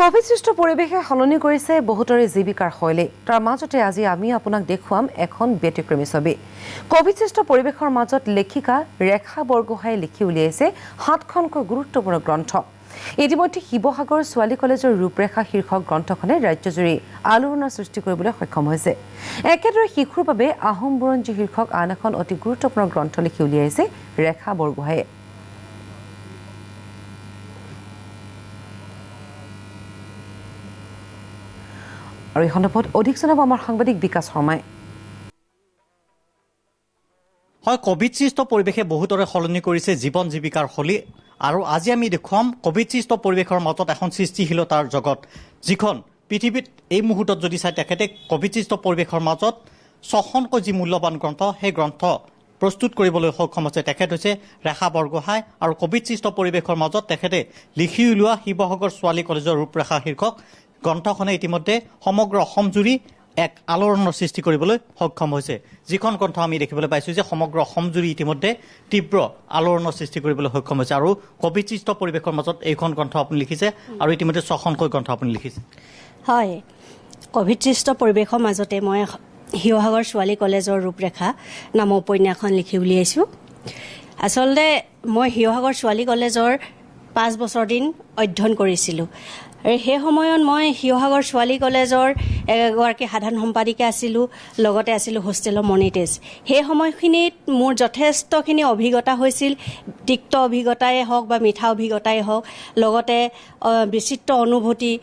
কোভিড-সৃষ্ট পৰিৱেশে সলনি কৰিছে বহুতৰে জীৱিকাৰ শৈলী। তাৰ মাজতে আজি আমি আপোনাক দেখুৱাম এখন ব্যতিক্ৰমী ছবি। কোভিড-সৃষ্ট পৰিৱেশৰ মাজত লেখিকা ৰেখা বৰগোহাঁয়ে লিখি উলিয়াইছে 7খনকৈ গুৰুত্বপূৰ্ণ গ্ৰন্থ। ইতিমধ্যে শিৱসাগৰ ছোৱালী কলেজৰ ৰূপৰেখা শীৰ্ষক গ্ৰন্থখনে ৰাজ্যজুৰি আলোড়নৰ সৃষ্টি কৰিবলৈ সক্ষম হৈছে। একেদৰে শিশুৰ বাবে আহোম বুৰঞ্জী শীৰ্ষক আন এখন অতি গুৰুত্বপূৰ্ণ গ্ৰন্থ লিখি উলিয়াইছে ৰেখা বৰগোহাঁয়ে। আৰু এই সন্দৰ্ভত অধিক জনাব আমাৰ সাংবাদিক বিকাশ শৰ্মাই। হয়, কোভিড-সৃষ্ট পৰিৱেশে বহুতৰে সলনি কৰিছে জীৱন জীৱিকাৰ শৈলী। আৰু আজি আমি দেখুৱাম কোভিড-সৃষ্ট পৰিৱেশৰ মাজত এখন সৃষ্টিশীলতাৰ জগত, যিখন পৃথিৱীত এই মুহূৰ্তত যদি চাই তেখেতে কোভিড-সৃষ্ট পৰিৱেশৰ মাজত 6খনকৈ যি মূল্যৱান গ্ৰন্থ, সেই গ্ৰন্থ প্ৰস্তুত কৰিবলৈ সক্ষম হৈছে। তেখেত হৈছে ৰেখা বৰগোহাঁই আৰু কোভিড-সৃষ্ট পৰিৱেশৰ মাজত তেখেতে লিখি উলিওৱা শিৱসাগৰ ছোৱালী কলেজৰ ৰূপৰেখা শীৰ্ষক গ্ৰন্থখনে ইতিমধ্যে সমগ্ৰ অসমজুৰি এক আলোড়নৰ সৃষ্টি কৰিবলৈ সক্ষম হৈছে। যিখন গ্ৰন্থ আমি দেখিবলৈ পাইছোঁ যে সমগ্ৰ অসমজুৰি ইতিমধ্যে তীব্ৰ আলোড়নৰ সৃষ্টি কৰিবলৈ সক্ষম হৈছে। আৰু কোভিড-সৃষ্ট পৰিৱেশৰ মাজত এইখন গ্ৰন্থ আপুনি লিখিছে আৰু ইতিমধ্যে 6খনকৈ গ্ৰন্থ আপুনি লিখিছে। হয়, কোভিড-সৃষ্ট পৰিৱেশৰ মাজতে মই শিৱসাগৰ ছোৱালী কলেজৰ ৰূপৰেখা নামৰ উপন্যাসখন লিখি উলিয়াইছোঁ। আচলতে মই শিৱসাগৰ ছোৱালী কলেজৰ 5 বছৰ দিন অধ্যয়ন কৰিছিলোঁ। আৰু সেই সময়ত মই শিৱসাগৰ ছোৱালী কলেজৰ এগৰাকী সাধাৰণ সম্পাদিকা আছিলোঁ, লগতে আছিলোঁ হোষ্টেলৰ মনিটেজ। সেই সময়খিনিত মোৰ যথেষ্টখিনি অভিজ্ঞতা হৈছিল, তিক্ত অভিজ্ঞতাই হওক বা মিঠা অভিজ্ঞতাই হওক, লগতে বিচিত্ৰ অনুভূতি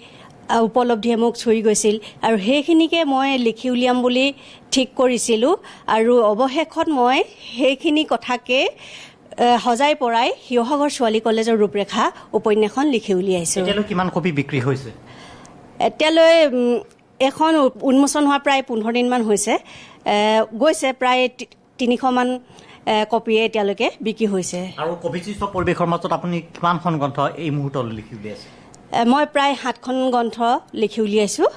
উপলব্ধিয়ে মোক চুই গৈছিল। আৰু সেইখিনিকে মই লিখি উলিয়াম বুলি ঠিক কৰিছিলোঁ। আৰু অৱশেষত মই সেইখিনি কথাকে সজাই পৰাই শিৱসাগৰ ছোৱালী কলেজৰ ৰূপৰেখা উপন্যাসখন লিখি উলিয়াইছোঁ। এতিয়ালৈ কিমান কপি বিক্ৰী হৈছে? এতিয়ালৈ এখন উন্মোচন হোৱা প্ৰায় 15 দিনমান হৈছে। গৈছে প্ৰায় 300মান কপিয়ে এতিয়ালৈকে বিক্ৰী হৈছে। আৰু কোভিড-সৃষ্ট পৰিৱেশৰ মাজত আপুনি কিমানখন গ্ৰন্থ এই মুহূৰ্তলৈ লিখি উলিয়াইছে? মই প্ৰায় 7খন গ্ৰন্থ লিখি উলিয়াইছোঁ।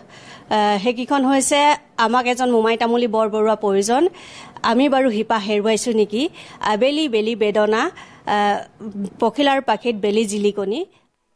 সেইকেইখন হৈছে আমাক এজন মোমাই তামুলী বৰবৰুৱা প্ৰয়োজন, আমি বাৰু শিপা হেৰুৱাইছোঁ নেকি, আবেলি বেলি বেদনা, পখিলাৰ পাখিত বেলি জিলিকনি।